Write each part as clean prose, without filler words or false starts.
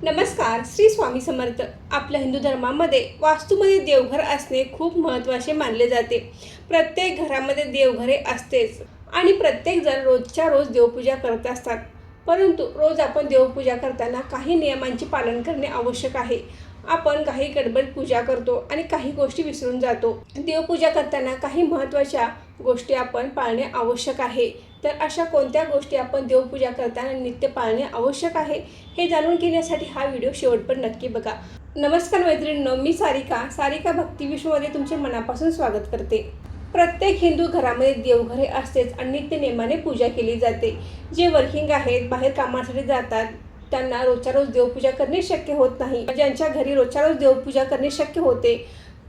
नमस्कार. श्री स्वामी समर्थ. आपल्या हिंदू धर्मामध्ये वास्तूमध्ये देवघर असणे खूप महत्त्वाचे मानले जाते. प्रत्येक घरामध्ये देवघरे असतेच आणि प्रत्येकजण रोजच्या रोज देवपूजा करत असतात. परंतु रोज आपण देवपूजा करताना काही नियमांचे पालन करणे आवश्यक आहे. आपण काही गडबड पूजा करतो आणि काही गोष्टी विसरून जातो. देवपूजा करताना काही महत्त्वाच्या गोष्टी आपण पाळणे आवश्यक आहे. तर अशा कोणत्या गोष्टी आपण देवपूजा करताना नित्य पाळणे आवश्यक आहे हे जाणून घेण्यासाठी हा व्हिडिओ शेवटपर्यंत नक्की बघा. नमस्कार मैत्रिणींनो, मी सारिका भक्ती विश्वमध्ये तुमचे मनापासून स्वागत करते. प्रत्येक हिंदू घरामध्ये देवघरे असतेच आणि नित्य नेमाने पूजा केली जाते. जे वर्किंग आहेत, बाहेर कामासाठी जातात, त्यांना रोजच्या रोज देवपूजा करणे शक्य होत नाही. ज्यांच्या घरी रोजच्या रोज देवपूजा करणे शक्य होते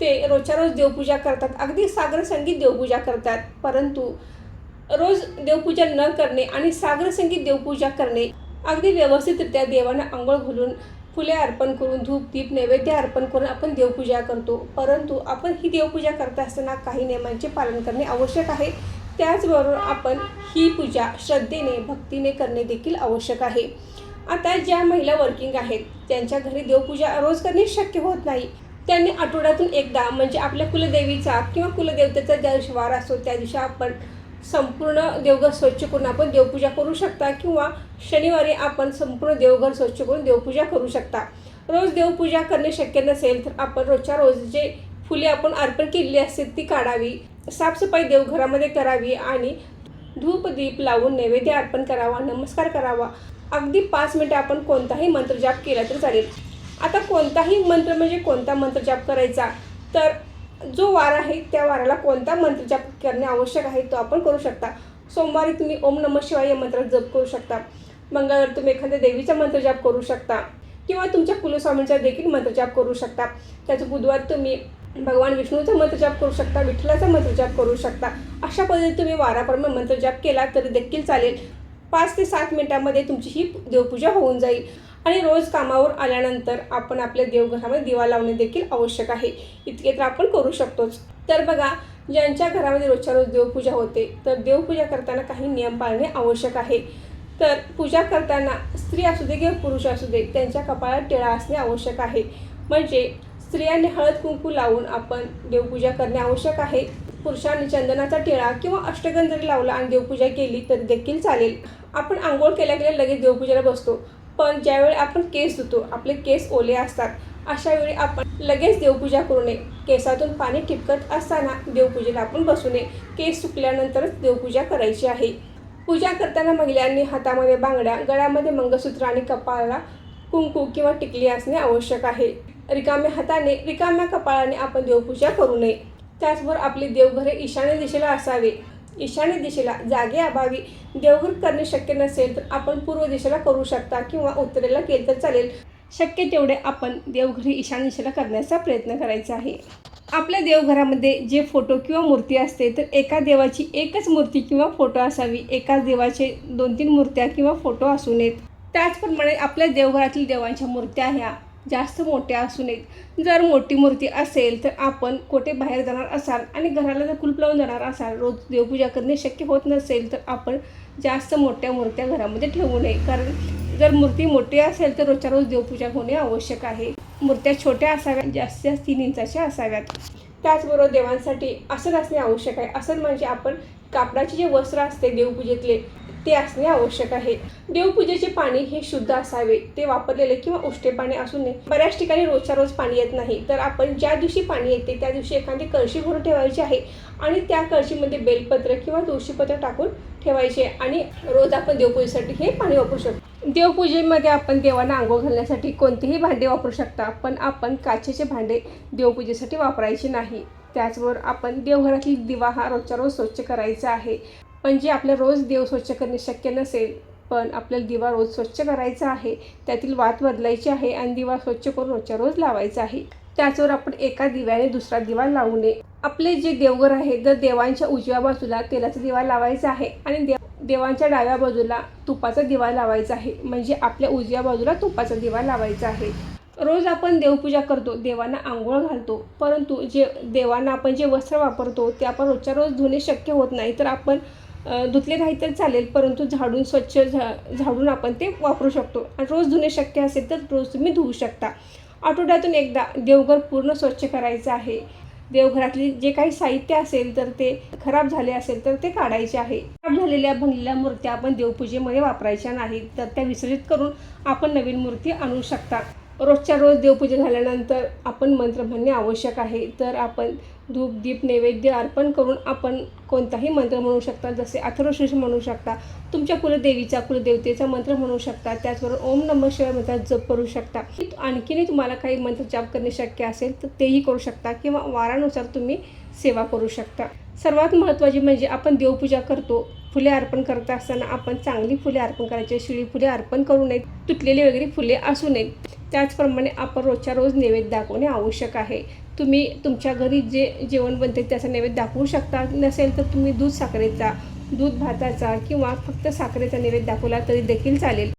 ते रोजच्या रोज देवपूजा करतात, अगदी सागर संगीत देवपूजा करतात. परंतु रोज देवपूजा न करणे आणि सागर संगीत देवपूजा करणे, अगदी व्यवस्थितरित्या देवांना अंघोळ घालून फुले अर्पण करून धूप दीप नैवेद्य अर्पण करून आपण देवपूजा करतो. परंतु आपण ही देवपूजा करत असताना काही नियमांचे पालन करणे आवश्यक आहे. त्याचबरोबर आपण ही पूजा श्रद्धेने भक्तीने करणे देखील आवश्यक आहे. आता ज्या महिला वर्किंग आहेत, त्यांच्या घरी देवपूजा रोज करणे शक्य होत नाही, त्यांनी आठवड्यातून एकदा म्हणजे आपल्या कुलदेवीचा किंवा कुलदेवतेचा ज्या दिवशी वार असतो त्या दिवशी आपण संपूर्ण देवघर स्वच्छ करून आपण देवपूजा करू शकता किंवा शनिवारी आपण संपूर्ण देवघर स्वच्छ करून देवपूजा करू शकता. रोज देवपूजा करणे शक्य नसेल तर आपण रोजच्या रोज जे फुले आपण अर्पण केलेली असतील ती काढावी, साफसफाई देवघरामध्ये करावी आणि धूप दीप लावून नैवेद्य अर्पण करावा, नमस्कार करावा. अगदी 5 मिनिटं आपण कोणताही मंत्र जाप केला तर चालेल. आता कोणताही मंत्र म्हणजे कोणता मंत्र जाप करायचा, तर जो वार आहे त्या वाराला कोणता मंत्र जाप करणे आवश्यक आहे तो आपण करू शकता. सोमवारी तुम्ही ओम नमः शिवाय या मंत्राचा जप करू शकता. मंगळवारी तुम्ही एखाद्या देवीचा मंत्र जाप करू शकता किंवा तुमच्या कुलस्वामींचा देखील मंत्र जाप करू शकता. त्याचं बुधवार तुम्ही भगवान विष्णूचा मंत्र जाप करू शकता, विठ्ठलाचा मंत्र जाप करू शकता. अशा पद्धतीने तुम्ही वाराप्रमाणे मंत्र जाप केला तरी देखील चालेल. 5 ते 7 मिनिटांमध्ये तुमची ही देवपूजा होऊन जाईल. आणि रोज कामावर आल्यानंतर आपण आपल्या देवघरामध्ये दिवा लावणे देखील आवश्यक आहे. इतके तर आपण करू शकतोच. तर बघा, ज्यांच्या घरामध्ये रोजच्या रोज देवपूजा होते तर देवपूजा करताना काही नियम पाळणे आवश्यक आहे. तर पूजा करताना स्त्री असू दे किंवा पुरुष असू दे, त्यांच्या कपाळात टिळा असणे आवश्यक आहे. म्हणजे स्त्रियांनी हळद कुंकू लावून आपण देवपूजा करणे आवश्यक आहे. पुरुषांनी चंदनाचा टिळा किंवा अष्टगंध जरी लावला आणि देवपूजा केली तरी देखील चालेल. आपण आंघोळ केल्या लगेच देवपूजेला बसतो, पण ज्यावेळी आपण केस धुतो, आपले केस ओले असतात, अशा वेळी आपण लगेच देवपूजा करू नये. केसातून पाणी टिपकत असताना देवपूजेला आपण बसू नये. केस सुकल्यानंतरच देवपूजा करायची आहे. पूजा करताना महिलांनी हातामध्ये बांगड्या, गळ्यामध्ये मंगळसूत्र आणि कपाळाला कुंकू किंवा टिकली असणे आवश्यक आहे. रिकाम्या हाताने रिकाम्या कपाळाने आपण देवपूजा करू नये. त्याचबरोबर आपली देवघरे ईशान्य दिशेला असावे. ईशान्य दिशेला जागेअभावी देवघर करणे शक्य नसेल तर आपण पूर्व दिशेला करू शकता किंवा उत्तरेला केले तर चालेल. शक्य तेवढे आपण देवघरी ईशान्य दिशेला करण्याचा प्रयत्न करायचा आहे. आपल्या देवघरामध्ये जे फोटो किंवा मूर्ती असते तर एका देवाची एकच मूर्ती किंवा फोटो असावी. एकाच देवाचे 2-3 मूर्त्या किंवा फोटो असू नयेत. त्याचप्रमाणे आपल्या देवघरातील देवांच्या मूर्त्या ह्या जास्त मोठ्या असू नयेत. जर मोठी मूर्ती असेल तर आपण कुठे बाहेर जाणार असाल आणि घराला जर कुलूप लावून जाणार असाल, रोज देवपूजा करणे शक्य होत नसेल तर आपण जास्त मोठ्या मूर्त्या घरामध्ये ठेवू नये. कारण जर मूर्ती मोठी असेल तर रोजच्या रोज देवपूजा होणे आवश्यक आहे. मूर्त्या छोट्या असाव्यात, जास्तीत जास्त 3 इंचाच्या असाव्यात. त्याचबरोबर देवांसाठी आसन असणे आवश्यक आहे. आसन म्हणजे आपण कापडाचे जे वस्त्र असते देवपूजेतले ते असणे आवश्यक आहे. देवपूजेचे पाणी हे शुद्ध असावे. ते वापरलेले किंवा उष्टे पाणी असू नये. बऱ्याच ठिकाणी रोजच्या रोज पाणी येत नाही, तर आपण ज्या दिवशी पाणी येते त्या दिवशी एखादी कळशी भरून ठेवायची आहे आणि त्या कळशीमध्ये बेलपत्र किंवा तुळशीपत्र टाकून ठेवायचे आणि रोज आपण देवपूजेसाठी हे पाणी वापरू शकतो. देवपूजेमध्ये आपण देवांना आंघोळ घालण्यासाठी कोणतेही भांडे वापरू शकता, पण आपण काचेचे भांडे देवपूजेसाठी वापरायचे नाही. त्याचबरोबर आपण देवघरातील दिवा हा रोजच्या रोज स्वच्छ करायचा आहे. म्हणजे आपल्या रोज देव स्वच्छ करणे शक्य नसेल, पण आपल्याला दिवा रोज स्वच्छ करायचा आहे. त्यातील वात बदलायची आहे आणि दिवा स्वच्छ करून रोजच्या रोज लावायचा आहे. त्याचवर आपण एका दिव्याने दुसरा दिवा लावू नये. आपले जे देवघर आहे तर देवांच्या उजव्या बाजूला तेलाचा दिवा लावायचा आहे आणि देवांच्या डाव्या बाजूला तुपाचा दिवा लावायचा आहे. म्हणजे आपल्या उजव्या बाजूला तुपाचा दिवा लावायचा आहे. रोज आपण देवपूजा करतो, देवांना आंघोळ घालतो, परंतु जे देवांना आपण जे वस्त्र वापरतो ते आपण रोजच्या रोज धुणे शक्य होत नाही. तर आपण धुतले नाही तर चालेल, परंतु झाडून स्वच्छ झाडून आपण ते वापरू शकतो. आणि रोज धुणे शक्य असेल तर रोज तुम्ही धुवू शकता. आठवड्यातून एकदा देवघर पूर्ण स्वच्छ करायचं आहे. देवघरातली जे काही साहित्य असेल तर ते खराब झाले असेल तर ते काढायचे आहे. खराब झालेल्या भंगलेल्या मूर्त्या आपण देवपूजेमध्ये वापरायच्या नाहीत, तर त्या विसर्जित करून आपण नवीन मूर्ती आणू शकता. रोजच्या रोज देवपूजा झाल्यानंतर आपण मंत्र म्हणणे आवश्यक आहे. तर आपण धूप दीप नैवेद्य अर्पण करून आपण कोणताही मंत्र म्हणू शकता, जसे अथर्वशीर्ष म्हणू शकता, तुमच्या कुलदेवीचा कुलदेवतेचा मंत्र म्हणू शकता, त्याचबरोबर ओम नमः शिवाय मंत्राचा जप करू शकता. आणखीनही तुम्हाला काही मंत्र जाप करणे शक्य असेल तर तेही करू शकता, किंवा वारानुसार तुम्ही सेवा करू शकता. सर्वात महत्त्वाचे म्हणजे आपण देवपूजा करतो, फुले अर्पण करत असताना आपण चांगली फुले अर्पण करायची, शिळी फुले अर्पण करू नयेत, तुटलेली वगैरे फुले असू नयेत. त्याचप्रमाणे आपण रोजच्या रोज नैवेद्य दाखवणे आवश्यक आहे. तुम्ही तुमच्या घरी जे जेवण बनते त्याचा नैवेद्य दाखवू शकता. नसेल तर तुम्ही दूध साखरेचा, दूध भाताचा किंवा फक्त साखरेचा नैवेद्य दाखवला तरी देखील चालेल.